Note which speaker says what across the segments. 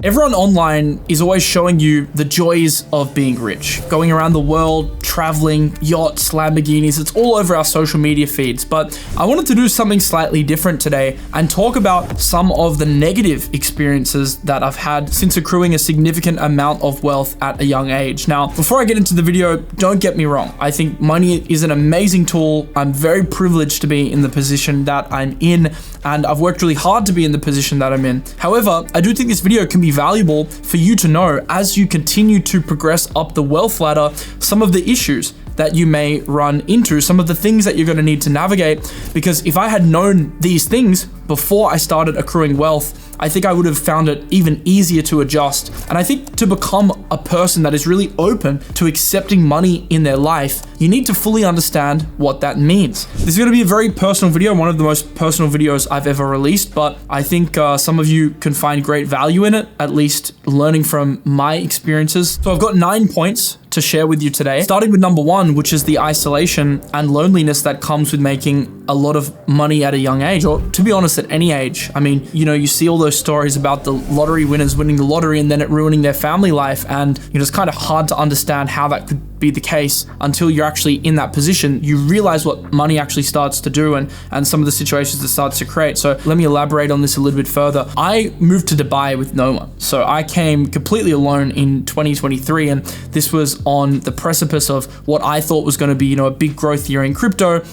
Speaker 1: Everyone online is always showing you the joys of being rich, going around the world, traveling, yachts, Lamborghinis. It's all over our social media feeds. But I wanted to do something slightly different today and talk about some of the negative experiences that I've had since accruing a significant amount of wealth at a young age. Now, before I get into the video, don't get me wrong. I think money is an amazing tool. I'm very privileged to be in the position that I'm in, and I've worked really hard to be in the position that I'm in. However, I do think this video can be valuable for you to know as you continue to progress up the wealth ladder, some of the issues that you may run into, some of the things that you're going to need to navigate. Because if I had known these things before I started accruing wealth, I think I would have found it even easier to adjust. And I think to become a person that is really open to accepting money in their life, you need to fully understand what that means. This is going to be a very personal video, one of the most personal videos I've ever released, but I think some of you can find great value in it, at least learning from my experiences. So I've got 9 points to share with you today, starting with number 1, which is the isolation and loneliness that comes with making a lot of money at a young age, or to be honest, at any age. I mean, you see all those stories about the lottery winners winning the lottery and then it ruining their family life, and it's kind of hard to understand how that could be the case until you're actually in that position. You realize what money actually starts to do and some of the situations it starts to create. So let me elaborate on this a little bit further. I moved to Dubai with no one. So I came completely alone in 2023, and this was on the precipice of what I thought was going to be, a big growth year in crypto.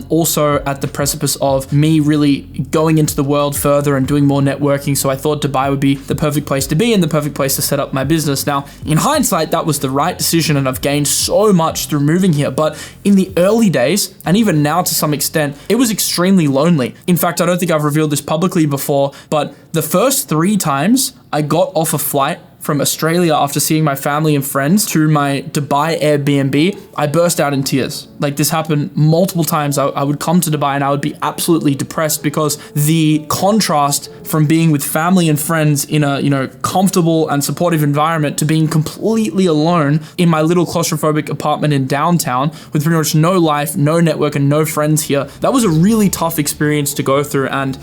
Speaker 1: Also at the precipice of me really going into the world further and doing more networking. So I thought Dubai would be the perfect place to be and the perfect place to set up my business. Now, in hindsight, that was the right decision, and I've gained so much through moving here. But in the early days, and even now to some extent, it was extremely lonely. In fact, I don't think I've revealed this publicly before, but the first 3 times I got off a flight from Australia after seeing my family and friends to my Dubai Airbnb, I burst out in tears. Like, this happened multiple times. I would come to Dubai and I would be absolutely depressed because the contrast from being with family and friends in a comfortable and supportive environment to being completely alone in my little claustrophobic apartment in downtown with pretty much no life, no network, and no friends here. That was a really tough experience to go through. And,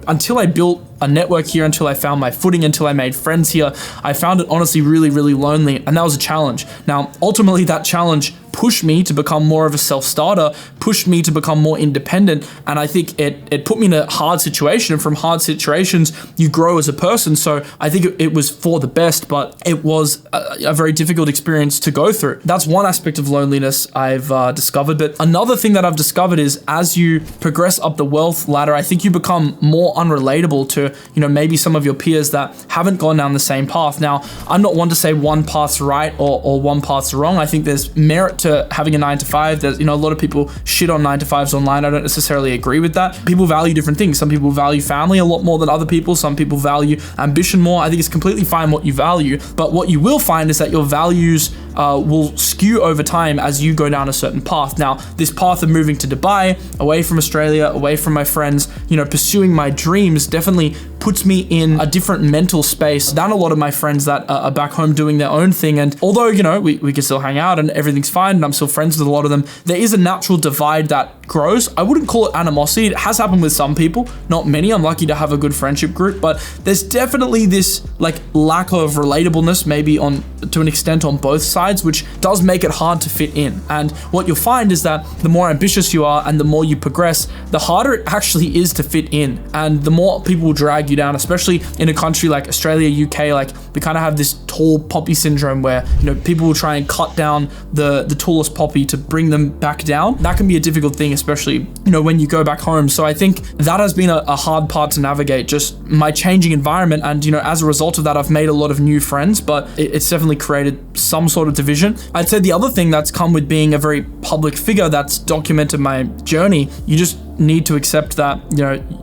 Speaker 1: until I built a network here, until I found my footing, until I made friends here, I found it honestly really, really lonely, and that was a challenge. Now, ultimately, that challenge pushed me to become more of a self-starter, pushed me to become more independent, and I think it put me in a hard situation, and from hard situations, you grow as a person. So I think it was for the best, but it was a very difficult experience to go through. That's one aspect of loneliness I've discovered, but another thing that I've discovered is as you progress up the wealth ladder, I think you become more unrelatable to, maybe some of your peers that haven't gone down the same path. Now, I'm not one to say one path's right or one path's wrong. I think there's merit to having a 9-to-5. There's, a lot of people shit on 9-to-5s online. I don't necessarily agree with that. People value different things. Some people value family a lot more than other people. Some people value ambition more. I think it's completely fine what you value, but what you will find is that your values will skew over time as you go down a certain path. Now, this path of moving to Dubai, away from Australia, away from my friends, pursuing my dreams definitely puts me in a different mental space than a lot of my friends that are back home doing their own thing. And although, we can still hang out and everything's fine and I'm still friends with a lot of them, there is a natural divide that grows. I wouldn't call it animosity. It has happened with some people, not many. I'm lucky to have a good friendship group, but there's definitely this lack of relatableness, maybe to an extent on both sides, which does make it hard to fit in. And what you'll find is that the more ambitious you are and the more you progress, the harder it actually is to fit in. And the more people will drag you down, especially in a country like Australia, UK, we kind of have this tall poppy syndrome where, people will try and cut down the tallest poppy to bring them back down. That can be a difficult thing, especially, when you go back home. So I think that has been a hard part to navigate, just my changing environment. And, as a result of that, I've made a lot of new friends, but it's definitely created some sort of division. I'd say the other thing that's come with being a very public figure that's documented my journey, you just need to accept that,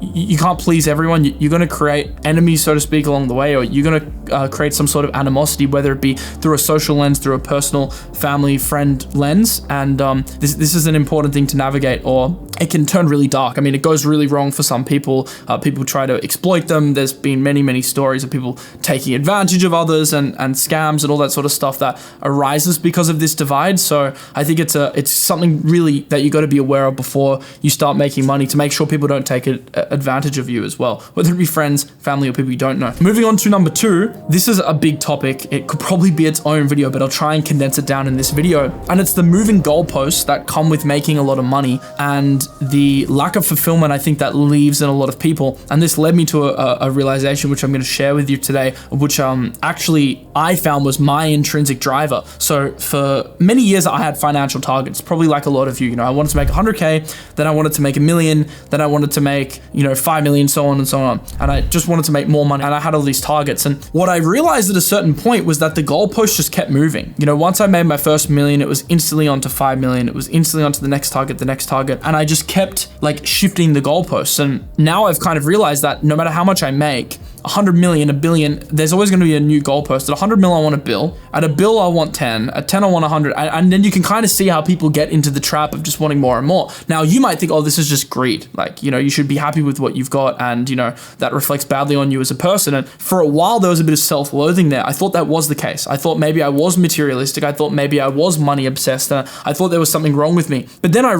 Speaker 1: you can't please everyone. You're going to create enemies, so to speak, along the way, or you're going to create some sort of animosity, whether it be through a social lens, through a personal family friend lens. And this is an important thing to navigate, or it can turn really dark. I mean, it goes really wrong for some people. People try to exploit them. There's been many, many stories of people taking advantage of others and scams and all that sort of stuff that arises because of this divide. So I think it's something really that you got to be aware of before you start making making money to make sure people don't take advantage of you as well, whether it be friends, family, or people you don't know. Moving on to number 2, this is a big topic. It could probably be its own video, but I'll try and condense it down in this video. And it's the moving goalposts that come with making a lot of money and the lack of fulfillment I think that leaves in a lot of people. And this led me to a realization which I'm going to share with you today, which actually I found was my intrinsic driver. So for many years I had financial targets, probably like a lot of you. I wanted to make 100K, then I wanted to make $1 million, then I wanted to make 5 million, so on and so on. And I just wanted to make more money, and I had all these targets. And what I realized at a certain point was that the goalpost just kept moving. Once I made my first $1 million, it was instantly onto 5 million. It was instantly onto the next target, and I just kept like shifting the goalposts. And now I've kind of realized that no matter how much I make, 100 million, a billion, there's always going to be a new goalpost. At 100 mil, I want a bill. At a bill, I want 10. At 10, I want 100. And then you can kind of see how people get into the trap of just wanting more and more. Now, you might think, oh, this is just greed. Like, you should be happy with what you've got. And, that reflects badly on you as a person. And for a while, there was a bit of self-loathing there. I thought that was the case. I thought maybe I was materialistic. I thought maybe I was money obsessed. I thought there was something wrong with me. But then I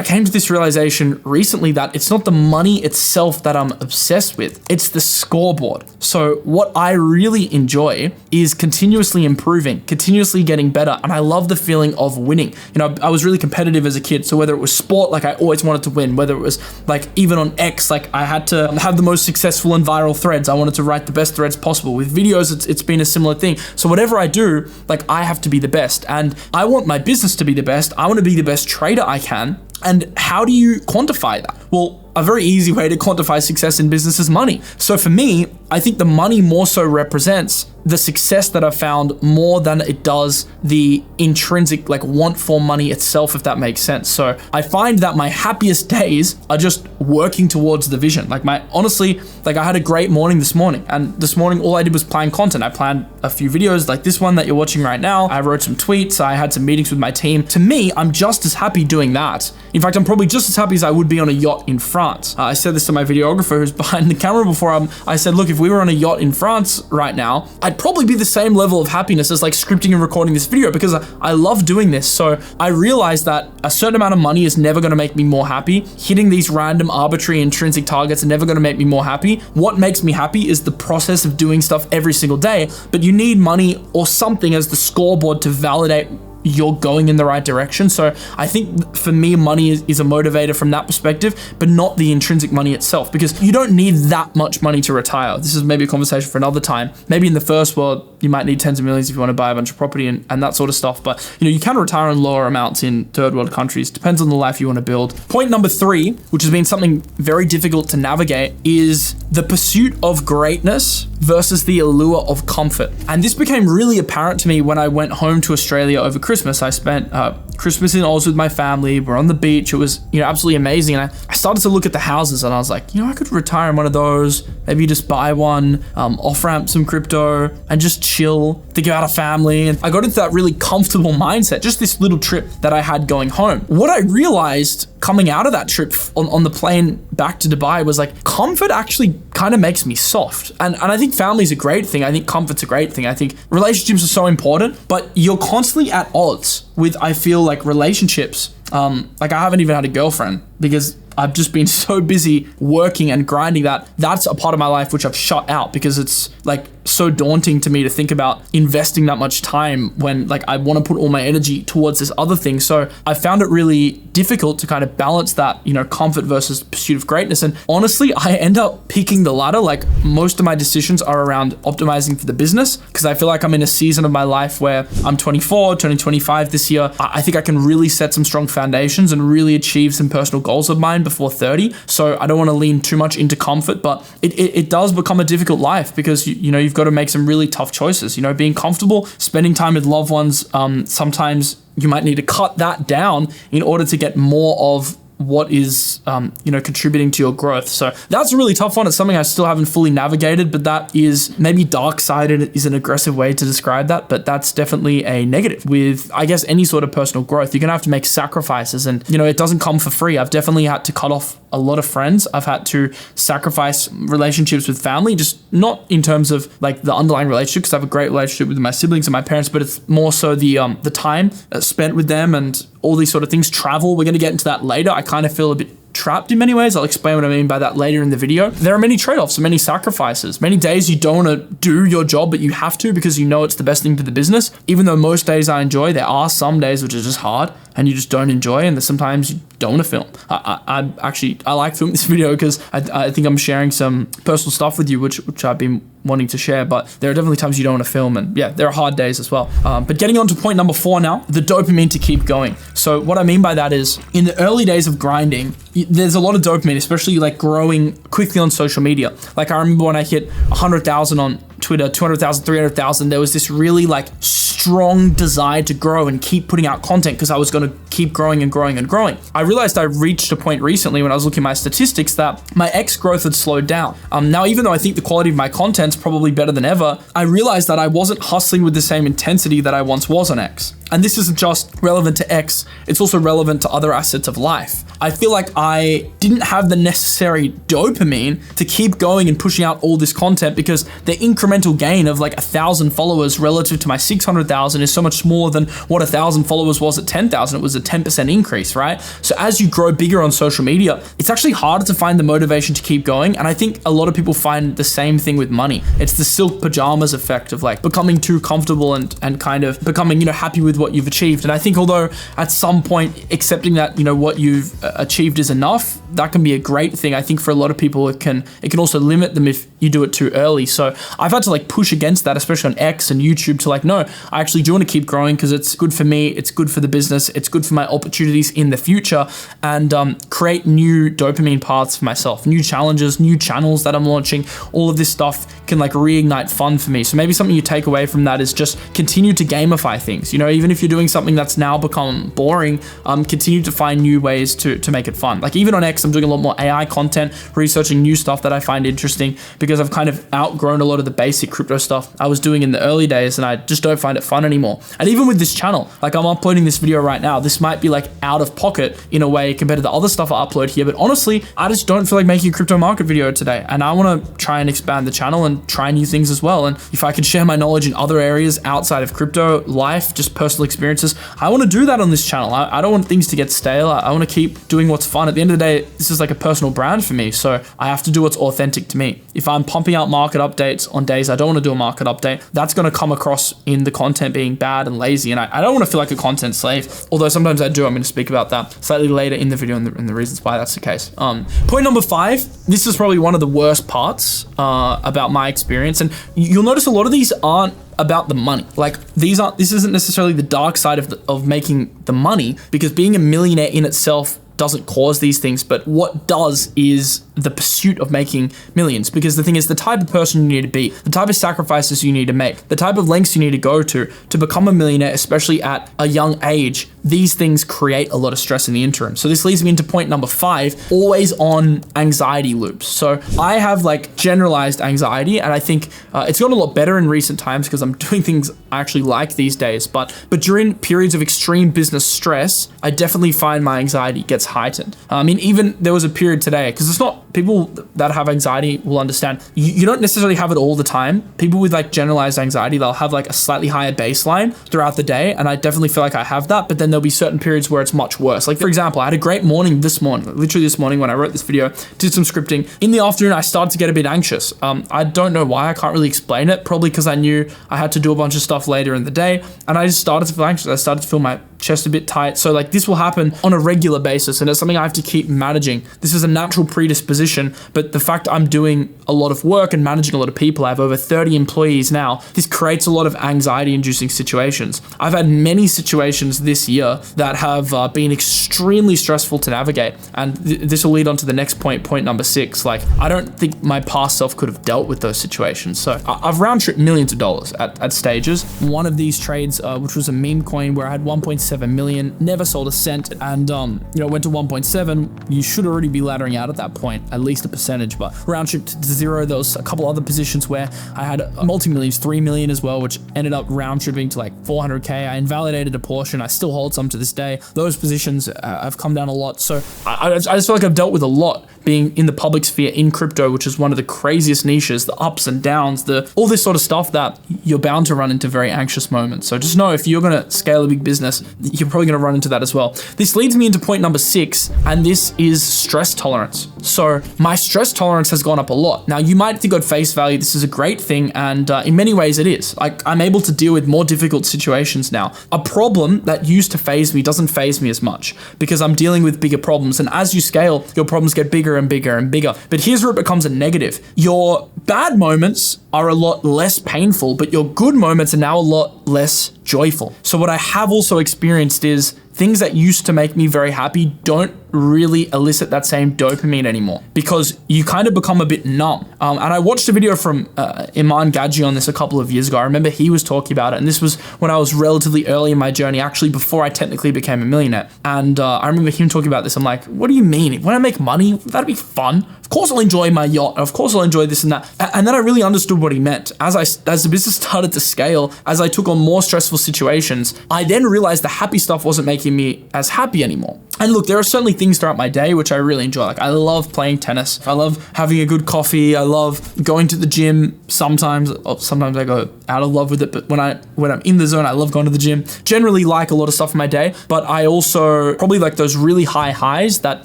Speaker 1: came to this realization recently that it's not the money itself that I'm obsessed with. It's the scoreboard. So what I really enjoy is continuously improving, continuously getting better. And I love the feeling of winning. I was really competitive as a kid. So whether it was sport, like I always wanted to win, whether it was like even on X, like I had to have the most successful and viral threads. I wanted to write the best threads possible. With videos, it's been a similar thing. So whatever I do, like I have to be the best, and I want my business to be the best. I want to be the best trader I can. And how do you quantify that? Well, a very easy way to quantify success in business is money. So for me, I think the money more so represents the success that I've found more than it does the intrinsic like want for money itself, if that makes sense. So I find that my happiest days are just working towards the vision. Honestly, I had a great morning this morning, and this morning all I did was plan content. I planned a few videos like this one that you're watching right now. I wrote some tweets. I had some meetings with my team. To me, I'm just as happy doing that. In fact, I'm probably just as happy as I would be on a yacht in France. I said this to my videographer who's behind the camera before. I said, look, if we were on a yacht in France right now, I'd probably be the same level of happiness as like scripting and recording this video, because I love doing this. So I realized that a certain amount of money is never going to make me more happy. Hitting these random arbitrary intrinsic targets are never going to make me more happy. What makes me happy is the process of doing stuff every single day. But you need money or something as the scoreboard to validate you're going in the right direction. So I think for me, money is a motivator from that perspective, but not the intrinsic money itself, because you don't need that much money to retire. This is maybe a conversation for another time. Maybe in the first world, you might need tens of millions if you want to buy a bunch of property and that sort of stuff. But you can retire in lower amounts in third world countries. Depends on the life you want to build. Point number 3, which has been something very difficult to navigate, is the pursuit of greatness versus the allure of comfort. And this became really apparent to me when I went home to Australia over Christmas. I spent Christmas in Oz with my family. We're on the beach. It was, absolutely amazing. And I started to look at the houses and I was like, I could retire in one of those, maybe just buy one, off-ramp some crypto and just chill, think about a family. And I got into that really comfortable mindset, just this little trip that I had going home. What I realized coming out of that trip on the plane back to Dubai was like, comfort actually kind of makes me soft. And I think family is a great thing. I think comfort's a great thing. I think relationships are so important, but you're constantly at odds with, I feel like, relationships. Like I haven't even had a girlfriend because I've just been so busy working and grinding that's a part of my life which I've shut out, because it's like so daunting to me to think about investing that much time when like I want to put all my energy towards this other thing. So I found it really difficult to kind of balance that, comfort versus pursuit of greatness. And honestly, I end up picking the latter. Like most of my decisions are around optimizing for the business, because I feel like I'm in a season of my life where I'm 24, turning 25 this year. I think I can really set some strong foundations and really achieve some personal goals of mine before 30. So I don't want to lean too much into comfort, but it does become a difficult life because you've got to make some really tough choices. Being comfortable, spending time with loved ones, sometimes you might need to cut that down in order to get more of what is, contributing to your growth. So that's a really tough one. It's something I still haven't fully navigated, but that is maybe dark-sided is an aggressive way to describe that, but that's definitely a negative. With, I guess, any sort of personal growth, you're going to have to make sacrifices, and, it doesn't come for free. I've definitely had to cut off a lot of friends. I've had to sacrifice relationships with family, just not in terms of like the underlying relationship, because I have a great relationship with my siblings and my parents, but it's more so the time spent with them and all these sort of things. Travel, we're going to get into that later. I kind of feel a bit trapped in many ways. I'll explain what I mean by that later in the video. There are many trade-offs and many sacrifices. Many days you don't want to do your job, but you have to because you know it's the best thing for the business. Even though most days I enjoy, there are some days which are just hard and you just don't enjoy, and sometimes you don't want to film. I like filming this video because I think I'm sharing some personal stuff with you, which I've been wanting to share, but there are definitely times you don't want to film, and yeah, there are hard days as well. But getting on to point number 4 now, the dopamine to keep going. So what I mean by that is, in the early days of grinding, there's a lot of dopamine, especially like growing quickly on social media. Like I remember when I hit 100,000 on Twitter, 200,000, 300,000, there was this really like strong desire to grow and keep putting out content because I was going to keep growing and growing and growing. I realized I reached a point recently when I was looking at my statistics that my X growth had slowed down. Now, even though I think the quality of my content's probably better than ever, I realized that I wasn't hustling with the same intensity that I once was on X. And this isn't just relevant to X, it's also relevant to other assets of life. I feel like I didn't have the necessary dopamine to keep going and pushing out all this content because the incremental gain of like 1,000 followers relative to my 600,000 is so much smaller than what 1,000 followers was at 10,000. It was a 10% increase, right? So as you grow bigger on social media, it's actually harder to find the motivation to keep going. And I think a lot of people find the same thing with money. It's the silk pajamas effect of like becoming too comfortable and kind of becoming, happy with what you've achieved. And I think although at some point accepting that, what you've achieved is enough, that can be a great thing. I think for a lot of people, it can also limit them if you do it too early. So I've had to like push against that, especially on X and YouTube, to like, no, I actually do want to keep growing because it's good for me. It's good for the business. It's good for my opportunities in the future, and create new dopamine paths for myself, new challenges, new channels that I'm launching. All of this stuff can like reignite fun for me. So maybe something you take away from that is just continue to gamify things. Even if you're doing something that's now become boring, continue to find new ways to make it fun. Like even on X, I'm doing a lot more AI content, researching new stuff that I find interesting because I've kind of outgrown a lot of the basic crypto stuff I was doing in the early days, and I just don't find it fun anymore. And even with this channel, like I'm uploading this video right now, this might be like out of pocket in a way compared to the other stuff I upload here, but honestly, I just don't feel like making a crypto market video today, and I want to try and expand the channel and try new things as well. And if I can share my knowledge in other areas outside of crypto, life, just personal experiences, I want to do that on this channel. I don't want things to get stale. I want to keep doing what's fun. At the end of the day, this is like a personal brand for me, so I have to do what's authentic to me. If I'm pumping out market updates on days I don't want to do a market update, that's going to come across in the content being bad and lazy, and I don't want to feel like a content slave, although sometimes I do. I'm going to speak about that slightly later in the video and the reasons why that's the case. Point number 5, this is probably one of the worst parts about my experience, and you'll notice a lot of these aren't about the money. Like this isn't necessarily the dark side of making the money, because being a millionaire in itself doesn't cause these things, but what does is the pursuit of making millions. Because the thing is, the type of person you need to be, the type of sacrifices you need to make, the type of lengths you need to go to become a millionaire, especially at a young age, these things create a lot of stress in the interim. So this leads me into point number 5, always on anxiety loops. So I have like generalized anxiety, and I think it's gotten a lot better in recent times because I'm doing things I actually like these days. But during periods of extreme business stress, I definitely find my anxiety gets heightened. I mean, even there was a period today, because it's not, people that have anxiety will understand, you don't necessarily have it all the time. People with like generalized anxiety, they'll have like a slightly higher baseline throughout the day, and I definitely feel like I have that, but then there'll be certain periods where it's much worse. Like for example, I had a great morning this morning, literally this morning when I wrote this video, did some scripting. In the afternoon, I started to get a bit anxious. I don't know why, I can't really explain it, probably because I knew I had to do a bunch of stuff later in the day, and I just started to feel anxious. I started to feel my chest a bit tight. So like this will happen on a regular basis, and it's something I have to keep managing. This is a natural predisposition, but the fact I'm doing a lot of work and managing a lot of people, I have over 30 employees now, this creates a lot of anxiety inducing situations. I've had many situations this year that have been extremely stressful to navigate, and this will lead on to the next point, point number 6. Like I don't think my past self could have dealt with those situations. So I've round tripped millions of dollars at stages. One of these trades, which was a meme coin where I had 1.7 million, never sold a cent, and went to 1.7. You should already be laddering out at that point, at least a percentage, but round trip to 0. There was a couple other positions where I had multi-millions, 3 million as well, which ended up round tripping to like 400k. I invalidated a portion. I still hold some to this day. Those positions have come down a lot. So I just feel like I've dealt with a lot being in the public sphere in crypto, which is one of the craziest niches, the ups and downs, all this sort of stuff that you're bound to run into very anxious moments. So just know, if you're going to scale a big business, you're probably going to run into that as well. This leads me into point number 6, and this is stress tolerance. So my stress tolerance has gone up a lot. Now, you might think on face value this is a great thing, and in many ways it is. I'm able to deal with more difficult situations now. A problem that used to faze me doesn't faze me as much because I'm dealing with bigger problems, and as you scale, your problems get bigger and bigger and bigger. But here's where it becomes a negative. Your bad moments are a lot less painful, but your good moments are now a lot less joyful. So what I have also experienced is things that used to make me very happy don't really elicit that same dopamine anymore because you kind of become a bit numb. And I watched a video from Iman Gadji on this a couple of years ago. I remember he was talking about it, and this was when I was relatively early in my journey, actually before I technically became a millionaire. And I remember him talking about this. I'm like, what do you mean? When I make money, that'd be fun. Of course I'll enjoy my yacht. Of course I'll enjoy this and that. And then I really understood what he meant. As the business started to scale, as I took on more stressful situations, I then realized the happy stuff wasn't making me as happy anymore. And look, there are certainly things throughout my day which I really enjoy. Like I love playing tennis. I love having a good coffee. I love going to the gym sometimes. Sometimes I go out of love with it, but when I'm in the zone, I love going to the gym. Generally like a lot of stuff in my day, but I also probably like those really high highs that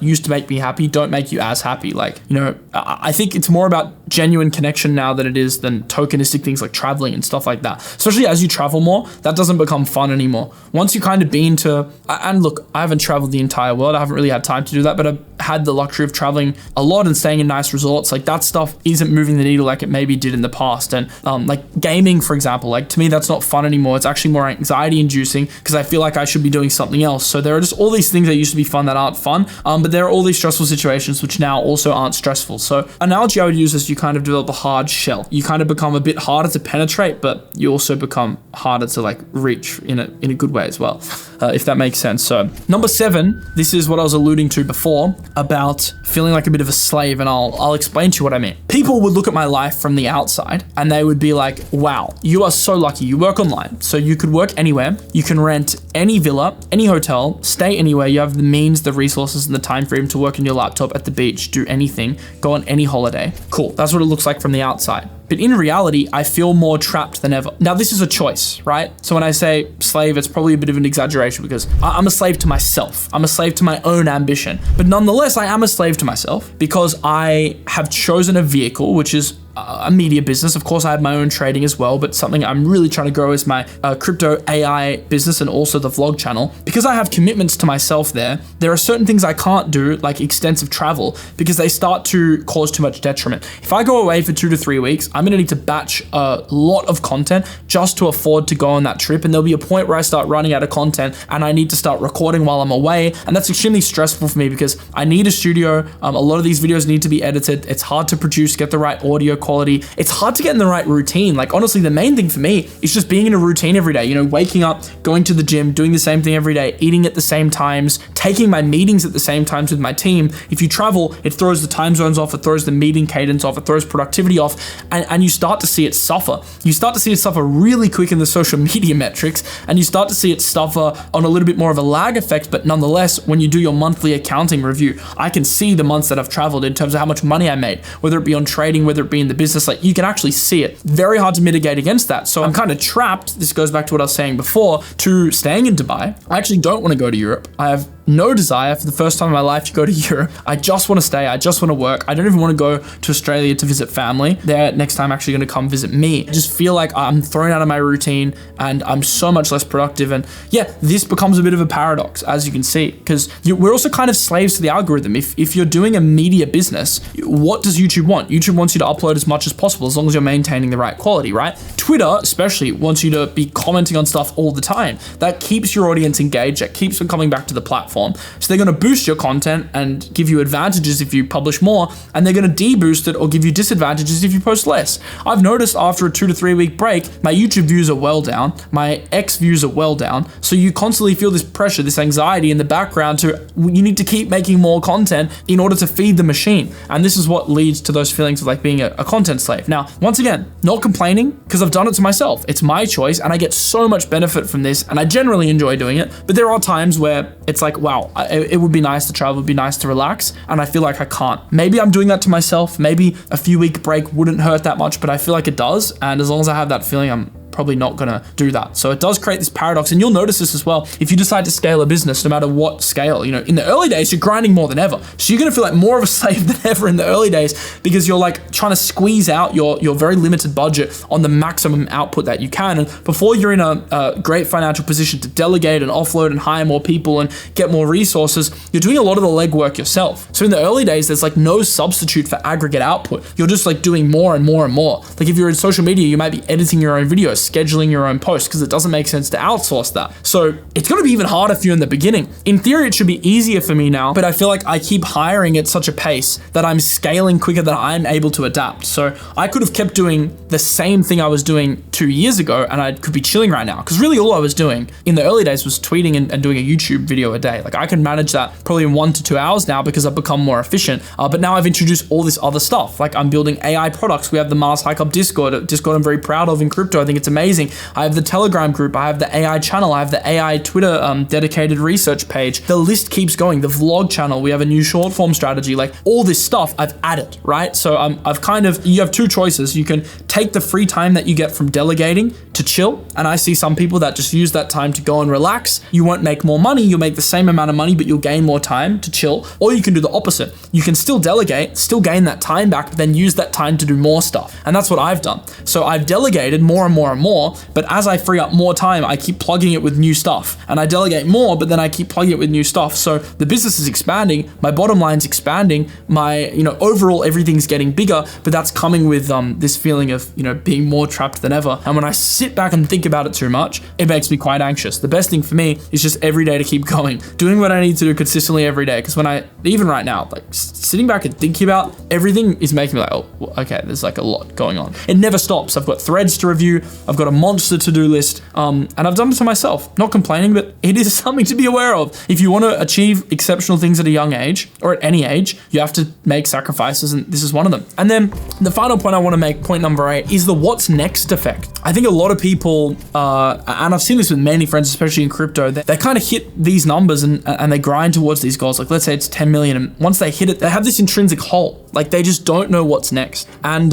Speaker 1: used to make me happy don't make you as happy. Like, you know, I think it's more about genuine connection now than it is than tokenistic things like traveling and stuff like that. Especially as you travel more, that doesn't become fun anymore. Once you kind of been to, and look, I haven't traveled the entire world. I haven't really had time to do that, but I've had the luxury of traveling a lot and staying in nice resorts. Like that stuff isn't moving the needle like it maybe did in the past. And like gaming, for example, like to me, that's not fun anymore. It's actually more anxiety inducing because I feel like I should be doing something else. So there are just all these things that used to be fun that aren't fun. But there are all these stressful situations which now also aren't stressful. So analogy I would use is you kind of develop a hard shell. You kind of become a bit harder to penetrate, but you also become harder to like reach in a good way as well, if that makes sense. So number 7, this is what I was alluding to before about feeling like a bit of a slave, and I'll explain to you what I mean. People would look at my life from the outside and they would be like, wow, you are so lucky. You work online, so you could work anywhere. You can rent any villa, any hotel, stay anywhere. You have the means, the resources, and the time freedom to work on your laptop at the beach, do anything, go on any holiday. Cool. That's what it looks like from the outside. But in reality, I feel more trapped than ever. Now, this is a choice, right? So when I say slave, it's probably a bit of an exaggeration because I'm a slave to myself. I'm a slave to my own ambition. But nonetheless, I am a slave to myself because I have chosen a vehicle, which is a media business. Of course, I have my own trading as well, but something I'm really trying to grow is my crypto AI business and also the vlog channel. Because I have commitments to myself there are certain things I can't do, like extensive travel, because they start to cause too much detriment. If I go away for 2 to 3 weeks, I'm gonna need to batch a lot of content just to afford to go on that trip. And there'll be a point where I start running out of content and I need to start recording while I'm away. And that's extremely stressful for me because I need a studio. A lot of these videos need to be edited. It's hard to produce, get the right audio quality. It's hard to get in the right routine. Like honestly, the main thing for me is just being in a routine every day, you know, waking up, going to the gym, doing the same thing every day, eating at the same times, taking my meetings at the same times with my team. If you travel, it throws the time zones off, it throws the meeting cadence off, it throws productivity off, and you start to see it suffer. You start to see it suffer really quick in the social media metrics, and you start to see it suffer on a little bit more of a lag effect, but nonetheless, when you do your monthly accounting review, I can see the months that I've traveled in terms of how much money I made, whether it be on trading, whether it be in the business, like you can actually see it. Very hard to mitigate against that. So I'm kind of trapped. This goes back to what I was saying before, to staying in Dubai. I actually don't want to go to Europe. I have no desire for the first time in my life to go to Europe. I just want to stay. I just want to work. I don't even want to go to Australia to visit family. They're next time actually going to come visit me. I just feel like I'm thrown out of my routine and I'm so much less productive. And yeah, this becomes a bit of a paradox, as you can see, because we're also kind of slaves to the algorithm. If you're doing a media business, what does YouTube want? YouTube wants you to upload as much as possible, as long as you're maintaining the right quality, right? Twitter especially wants you to be commenting on stuff all the time. That keeps your audience engaged. That keeps them coming back to the platform. So they're going to boost your content and give you advantages if you publish more, and they're going to deboost it or give you disadvantages if you post less. I've noticed after a 2 to 3 week break, my YouTube views are well down, my X views are well down. So you constantly feel this pressure, this anxiety in the background you need to keep making more content in order to feed the machine. And this is what leads to those feelings of like being a content slave. Now, once again, not complaining because I've done it to myself. It's my choice and I get so much benefit from this and I generally enjoy doing it. But there are times where it's like, wow, it would be nice to travel, it would be nice to relax, and I feel like I can't. Maybe I'm doing that to myself. Maybe a few week break wouldn't hurt that much, but I feel like it does. And as long as I have that feeling, I'm probably not gonna do that. So it does create this paradox, and you'll notice this as well if you decide to scale a business, no matter what scale. In the early days, you're grinding more than ever. So you're gonna feel like more of a slave than ever in the early days, because you're like trying to squeeze out your very limited budget on the maximum output that you can. And before you're in a great financial position to delegate and offload and hire more people and get more resources, you're doing a lot of the legwork yourself. So in the early days, there's like no substitute for aggregate output. You're just like doing more and more and more. Like if you're in social media, you might be editing your own videos, scheduling your own posts, because it doesn't make sense to outsource that. So it's gonna be even harder for you in the beginning. In theory, it should be easier for me now, but I feel like I keep hiring at such a pace that I'm scaling quicker than I'm able to adapt. So I could have kept doing the same thing I was doing 2 years ago, and I could be chilling right now. Because really all I was doing in the early days was tweeting and doing a YouTube video a day. Like I can manage that probably in 1 to 2 hours now because I've become more efficient. But now I've introduced all this other stuff. Like I'm building AI products. We have the Mars Hike Up Discord I'm very proud of in crypto. I think it's amazing. I have the Telegram group. I have the AI channel. I have the AI Twitter dedicated research page. The list keeps going. The vlog channel. We have a new short form strategy. Like all this stuff I've added, right? So you have two choices. You can take the free time that you get from delegating to chill. And I see some people that just use that time to go and relax. You won't make more money. You'll make the same amount of money, but you'll gain more time to chill. Or you can do the opposite. You can still delegate, still gain that time back, but then use that time to do more stuff. And that's what I've done. So I've delegated more and more and more, but as I free up more time, I keep plugging it with new stuff. And I delegate more, but then I keep plugging it with new stuff. So the business is expanding, my bottom line's expanding, my, overall everything's getting bigger, but that's coming with this feeling of, being more trapped than ever. And when I sit back and think about it too much, it makes me quite anxious. The best thing for me is just every day to keep going, doing what I need to do consistently every day. Because even right now, like sitting back and thinking about everything is making me like, oh, okay, there's like a lot going on. It never stops. I've got threads to review. I've got a monster to-do list. And I've done it to myself, not complaining, but it is something to be aware of. If you want to achieve exceptional things at a young age or at any age, you have to make sacrifices, and this is one of them. And then the final point I want to make, point number 8, is the what's next effect. I think a lot of people, and I've seen this with many friends, especially in crypto, they kind of hit these numbers and they grind towards these goals. Like let's say it's 10 million, and once they hit it, they have this intrinsic hole. Like they just don't know what's next. And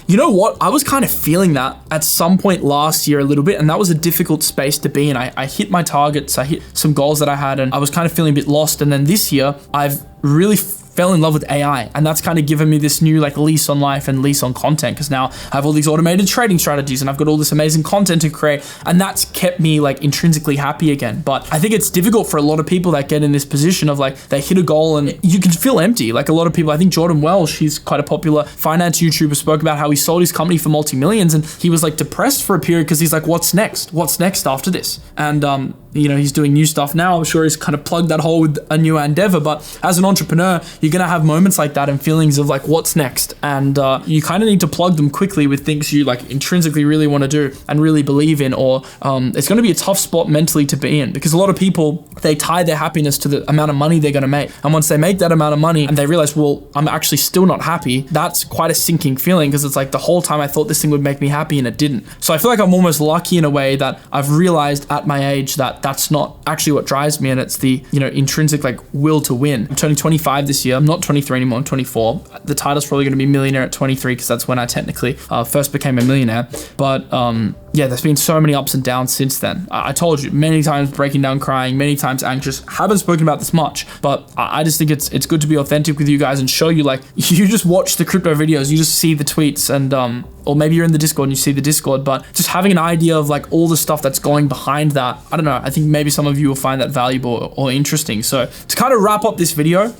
Speaker 1: you know what? I was kind of feeling that at some point last year a little bit, and that was a difficult space to be in. I hit my targets, I hit some goals that I had, and I was kind of feeling a bit lost. And then this year, I've really fell in love with AI, and that's kind of given me this new like lease on life and lease on content, because now I have all these automated trading strategies and I've got all this amazing content to create, and that's kept me like intrinsically happy again. But I think it's difficult for a lot of people that get in this position of like they hit a goal and you can feel empty. Like a lot of people, I think Jordan Wells, he's quite a popular finance YouTuber, spoke about how he sold his company for multi-millions, and he was like depressed for a period because he's like, what's next? What's next after this? And he's doing new stuff now. I'm sure he's kind of plugged that hole with a new endeavor. But as an entrepreneur, you're going to have moments like that and feelings of like, what's next? And you kind of need to plug them quickly with things you like intrinsically really want to do and really believe in, or it's going to be a tough spot mentally to be in, because a lot of people, they tie their happiness to the amount of money they're going to make. And once they make that amount of money and they realize, well, I'm actually still not happy, that's quite a sinking feeling, because it's like the whole time I thought this thing would make me happy and it didn't. So I feel like I'm almost lucky in a way that I've realized at my age that that's not actually what drives me, and it's the intrinsic like will to win. I'm turning 25 this year. I'm not 23 anymore. I'm 24. The title's probably going to be Millionaire at 23, because that's when I technically first became a millionaire. But there's been so many ups and downs since then. I told you many times, breaking down, crying, many times anxious. Haven't spoken about this much, but I just think it's good to be authentic with you guys and show you, like, you just watch the crypto videos, you just see the tweets, and or maybe you're in the Discord and you see the Discord, but just having an idea of like all the stuff that's going behind that, I don't know, I think maybe some of you will find that valuable or interesting. So to kind of wrap up this video,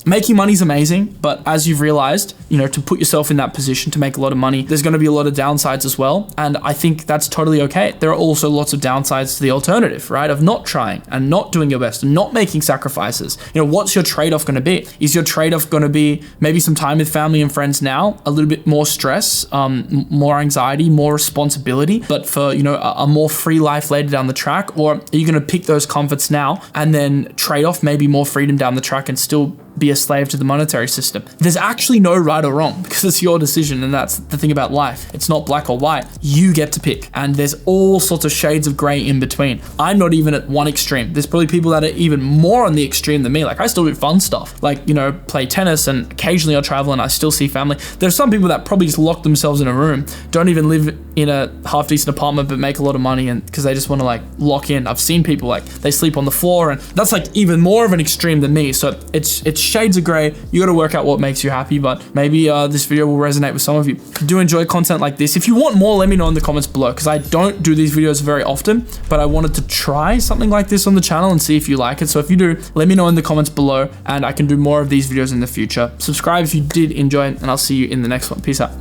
Speaker 1: making money is amazing, but as you've realized, to put yourself in that position to make a lot of money, there's going to be a lot of downsides as well. And I think that's totally okay. There are also lots of downsides to the alternative, right? Of not trying and not doing your best and not making sacrifices. What's your trade-off going to be? Is your trade-off going to be maybe some time with family and friends now, a little bit more stress, more anxiety, more responsibility, but for, a more free life later down the track? Or are you going to pick those comforts now and then trade off maybe more freedom down the track and still be a slave to the monetary system. There's actually no right or wrong because it's your decision, and that's the thing about life. It's not black or white. You get to pick, and there's all sorts of shades of gray in between. I'm not even at one extreme. There's probably people that are even more on the extreme than me. Like, I still do fun stuff, like, you know, play tennis, and occasionally I'll travel and I still see family. There's some people that probably just lock themselves in a room, don't even live in a half decent apartment, but make a lot of money, and because they just want to like lock in. I've seen people like they sleep on the floor, and that's like even more of an extreme than me. So it's shades of gray. You got to work out what makes you happy, but maybe this video will resonate with some of you. If you do enjoy content like this, if you want more, let me know in the comments below, because I don't do these videos very often, but I wanted to try something like this on the channel and see if you like it. So if you do, let me know in the comments below, and I can do more of these videos in the future. Subscribe if you did enjoy it, and I'll see you in the next one. Peace out.